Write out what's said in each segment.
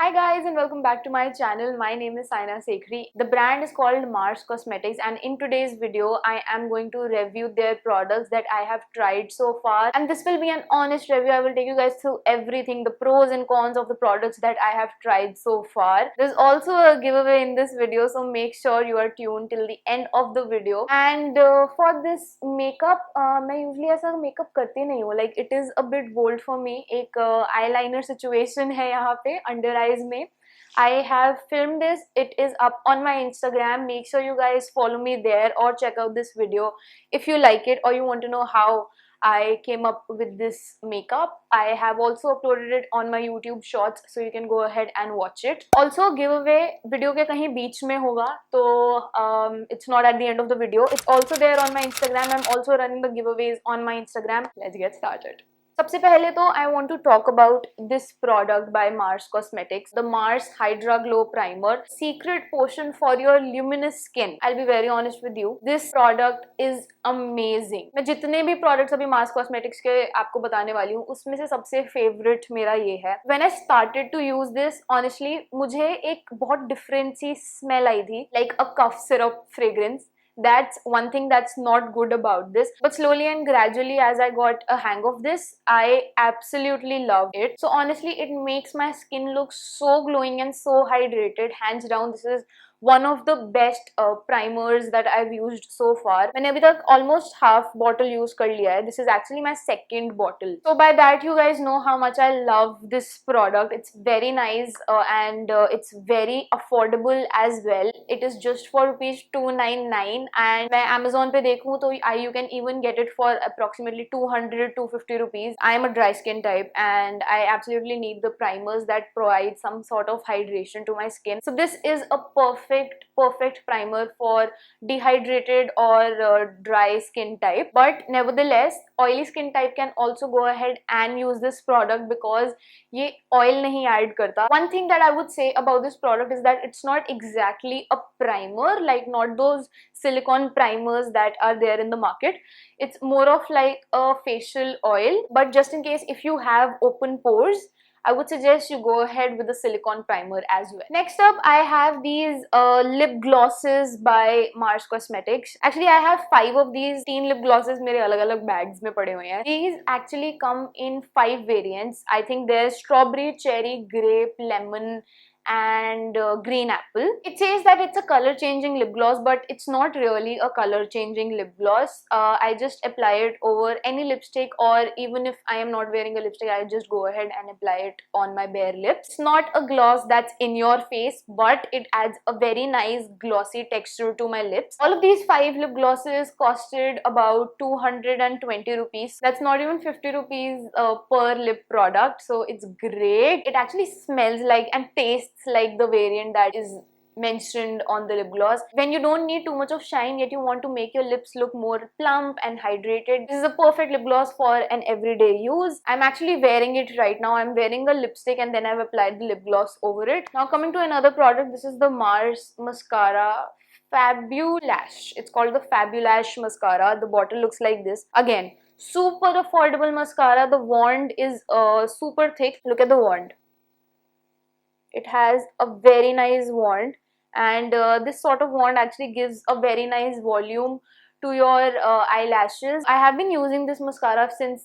Hi guys and welcome back to my channel. My name is Saina Sekhri. The brand is called Mars Cosmetics and in today's video I am going to review their products that I have tried so far, and this will be an honest review. I will take you guys through everything, the pros and cons of the products that I have tried so far. There's also a giveaway in this video, so make sure you are tuned till the end of the video. And for this makeup, मैं usually ऐसा makeup करती नहीं हूँ. Like it is a bit bold for me. एक eyeliner situation है यहाँ पे under eyes में. I have filmed this. It is up on my Instagram. Make sure you guys follow me there or check out this video if you like it or you want to know how I came up with this makeup. I have also uploaded it on my YouTube shorts, so you can go ahead and watch it. Also giveaway video के कहीं बीच में होगा, तो it's not at the end of the video. It's also there on my Instagram. I'm also running the giveaways on my Instagram. Let's get started. सबसे पहले तो I want to talk about this product by Mars Cosmetics, the Mars Hydra Glow Primer, secret potion for your luminous skin. I'll be very honest with you, this product is amazing. मैं जितने भी products अभी Mars Cosmetics के आपको बताने वाली हूँ, उसमें से सबसे favorite मेरा ये है. When I started to use this, honestly, मुझे एक बहुत different सी smell आई थी, like a cough syrup fragrance. That's one thing that's not good about this, but slowly and gradually as I got a hang of this, I absolutely love it. So honestly, it makes my skin look so glowing and so hydrated. Hands down, this is one of the best primers that I've used so far. मैंने अभी तक almost half bottle use कर लिया है. This is actually my second bottle. So by that you guys know how much I love this product. It's very nice and it's very affordable as well. It is just for rupees 299 and मैं Amazon पे देखूँ तो you can even get it for approximately 200-250 rupees. I am a dry skin type and I absolutely need the primers that provide some sort of hydration to my skin. So this is a perfect primer for dehydrated or dry skin type, but nevertheless oily skin type can also go ahead and use this product because ये oil नहीं add करता. One thing that I would say about this product is that it's not exactly a primer, like not those silicone primers that are there in the market. It's more of like a facial oil, but just in case if you have open pores, I would suggest you go ahead with the silicone primer as well. Next up, I have these lip glosses by Mars Cosmetics. Actually, I have 5 of these. 3 lip glosses मेरे अलग-अलग bags में पड़े हुए हैं. These actually come in 5 variants. I think there's strawberry, cherry, grape, lemon, and green apple. It says that it's a color changing lip gloss, but it's not really a color changing lip gloss. I just apply it over any lipstick, or even if I am not wearing a lipstick, I just go ahead and apply it on my bare lips. It's not a gloss that's in your face, but it adds a very nice glossy texture to my lips. All of these 5 lip glosses costed about 220 rupees. That's not even 50 rupees per lip product, so it's great. It actually smells like and tastes like the variant that is mentioned on the lip gloss. When you don't need too much of shine yet you want to make your lips look more plump and hydrated, this is a perfect lip gloss for an everyday use. I'm actually wearing it right now. I'm wearing a lipstick and then I've applied the lip gloss over it. Now coming to another product, this is the Mars Mascara Fabulash. It's called the Fabulash Mascara. The bottle looks like this. Again, super affordable mascara. The wand is super thick. Look at the wand. It has a very nice wand, and this sort of wand actually gives a very nice volume to your eyelashes. I have been using this mascara since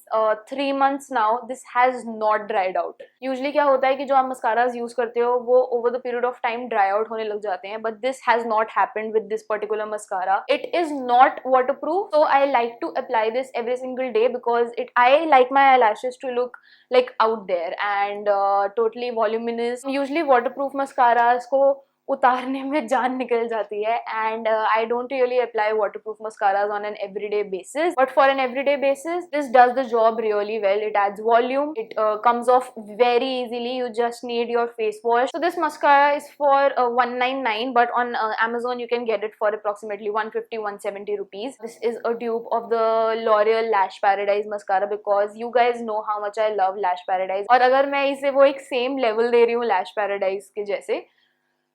3 months now. This has not dried out. Usually क्या होता है कि जो आप mascaras use करते हो वो over the period of time dry out होने लग जाते हैं, but this has not happened with this particular mascara. It is not waterproof, so I like to apply this every single day because I like my eyelashes to look like out there and totally voluminous. Usually waterproof mascaras को उतारने में जान निकल जाती है and I don't really apply waterproof mascaras on an everyday basis, but for an everyday basis this does the job really well. It adds volume, it comes off very easily. You just need your face wash. So this mascara is for 199, but on Amazon you can get it for approximately 150-170 rupees. This is a dupe of the L'Oreal Lash Paradise mascara because you guys know how much I love Lash Paradise, और अगर मैं इसे वो एक same level दे रही हूँ Lash Paradise के जैसे,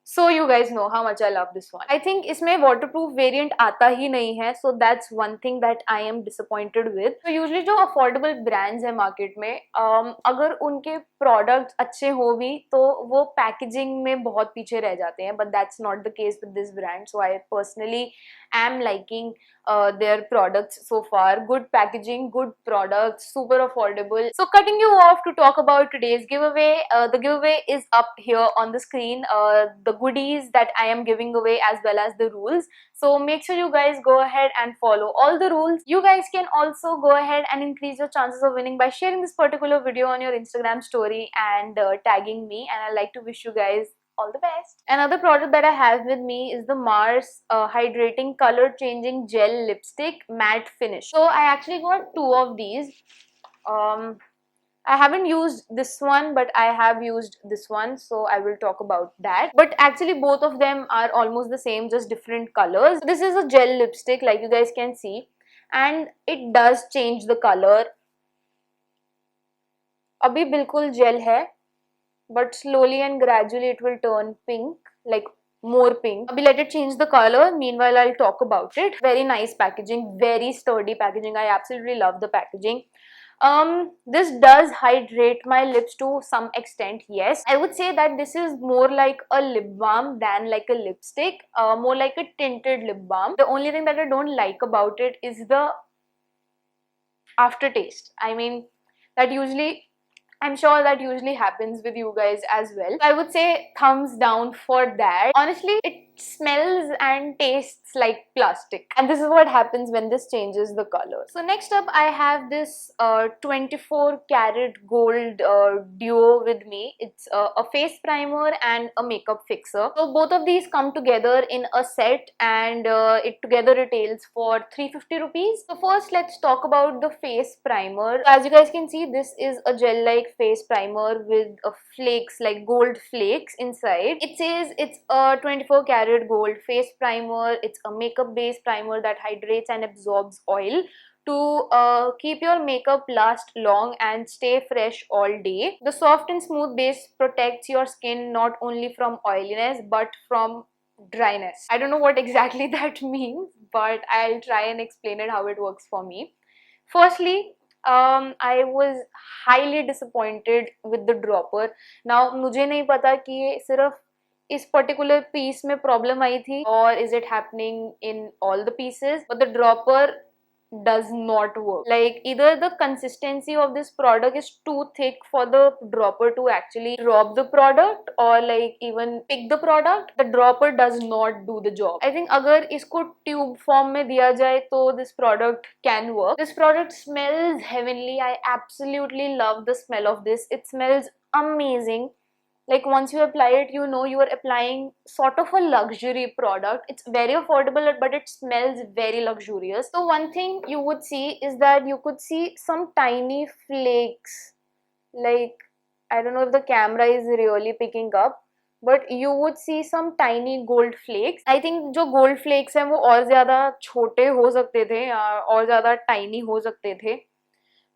So you guys know how much I love this one. I think इसमें waterproof variant आता ही नहीं है, so that's one thing that I am disappointed with. So usually जो affordable brands है market में, अगर उनके products अच्छे हो भी तो वो packaging में बहुत पीछे रह जाते हैं, but that's not the case with this brand. So I personally am liking their products so far. Good packaging, good products, super affordable. So cutting you off to talk about today's giveaway. The giveaway is up here on the screen. The goodies that I am giving away as well as the rules. So make sure you guys go ahead and follow all the rules. You guys can also go ahead and increase your chances of winning by sharing this particular video on your Instagram story and tagging me. And I'd like to wish you guys all the best. Another product that I have with me is the Mars Hydrating Color Changing Gel Lipstick Matte Finish. So I actually got two of these. I haven't used this one, but I have used this one, so I will talk about that. But actually both of them are almost the same, just different colors. This is a gel lipstick, like you guys can see, and it does change the color. अभी बिल्कुल gel है, but slowly and gradually it will turn pink, like more pink. Abhi let it change the color. Meanwhile, I'll talk about it. Very nice packaging, very sturdy packaging. I absolutely love the packaging. This does hydrate my lips to some extent, yes. I would say that this is more like a lip balm than like a lipstick, more like a tinted lip balm. The only thing that I don't like about it is the aftertaste. I mean, I'm sure that usually happens with you guys as well. I would say thumbs down for that. Honestly, it smells and tastes like plastic. And this is what happens when this changes the color. So next up, I have this 24 karat gold duo with me. It's a face primer and a makeup fixer. So both of these come together in a set, and it together retails for 350 rupees. So first, let's talk about the face primer. So as you guys can see, this is a gel-like face primer with flakes, like gold flakes inside. It says it's a 24 karat gold face primer. It's a makeup based primer that hydrates and absorbs oil to keep your makeup last long and stay fresh all day. The soft and smooth base protects your skin not only from oiliness but from dryness. I don't know what exactly that means, but I'll try and explain it how it works for me. Firstly, I was highly disappointed with the dropper. Now मुझे नहीं पता कि ये सिर्फ इस particular piece में problem आई थी or is it happening in all the pieces, but the dropper does not work. Like either the consistency of this product is too thick for the dropper to actually drop the product or like even pick the product. The dropper does not do the job. I think अगर इसको tube form में दिया जाए तो this product can work. This product smells heavenly. I absolutely love the smell of this. It smells amazing. Like once you apply it, you know you are applying sort of a luxury product. It's very affordable, but it smells very luxurious. So one thing you would see is that you could see some tiny flakes. Like, I don't know if the camera is really picking up, but you would see some tiny gold flakes. I think जो gold flakes हैं वो और ज़्यादा छोटे हो सकते थे और ज़्यादा tiny हो सकते थे.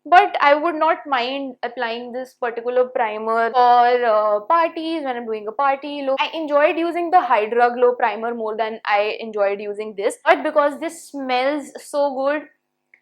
But I would not mind applying this particular primer for parties, when I'm doing a party look. I enjoyed using the Hydra Glow primer more than I enjoyed using this. But because this smells so good,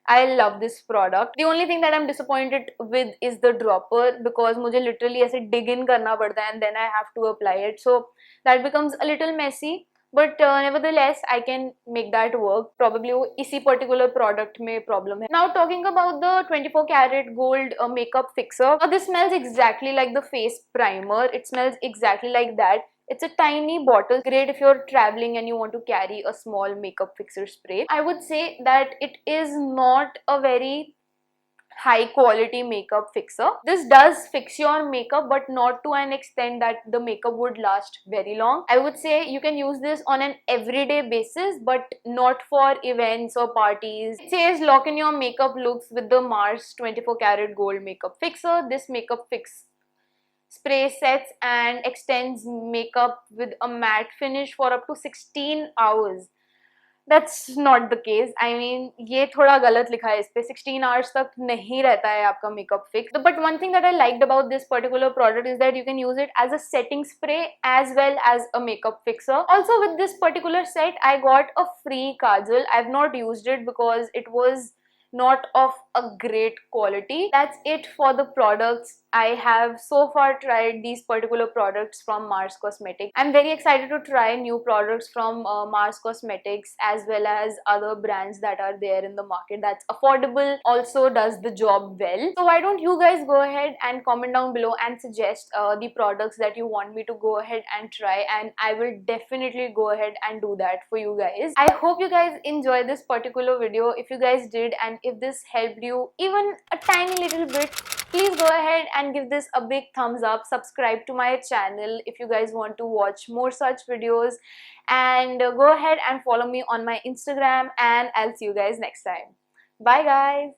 I love this product. The only thing that I'm disappointed with is the dropper, because मुझे literally ऐसे dig in करना पड़ता है and then I have to apply it. So that becomes a little messy. But nevertheless, I can make that work. Probably वो इसी particular product में problem है. Now talking about the 24 karat gold makeup fixer. Now this smells exactly like the face primer. It smells exactly like that. It's a tiny bottle, great if you're traveling and you want to carry a small makeup fixer spray. I would say that it is not a very high quality makeup fixer. This does fix your makeup, but not to an extent that the makeup would last very long. I would say you can use this on an everyday basis, but not for events or parties. It says lock in your makeup looks with the Mars 24 karat gold makeup fixer. This makeup fix spray sets and extends makeup with a matte finish for up to 16 hours. That's not the case. I mean, ये थोड़ा गलत लिखा है इस पे, 16 hours तक नहीं रहता है आपका makeup fix. But one thing that I liked about this particular product is that you can use it as a setting spray as well as a makeup fixer. Also with this particular set, I got a free kajal. I've not used it because it was not of a great quality. That's it for the products. I have so far tried these particular products from Mars Cosmetics. I'm very excited to try new products from Mars Cosmetics as well as other brands that are there in the market that's affordable, also does the job well. So why don't you guys go ahead and comment down below and suggest the products that you want me to go ahead and try, and I will definitely go ahead and do that for you guys. I hope you guys enjoyed this particular video. If you guys did, and if this helped you even a tiny little bit, please go ahead and give this a big thumbs up. Subscribe to my channel if you guys want to watch more such videos, and go ahead and follow me on my Instagram, and I'll see you guys next time. Bye guys.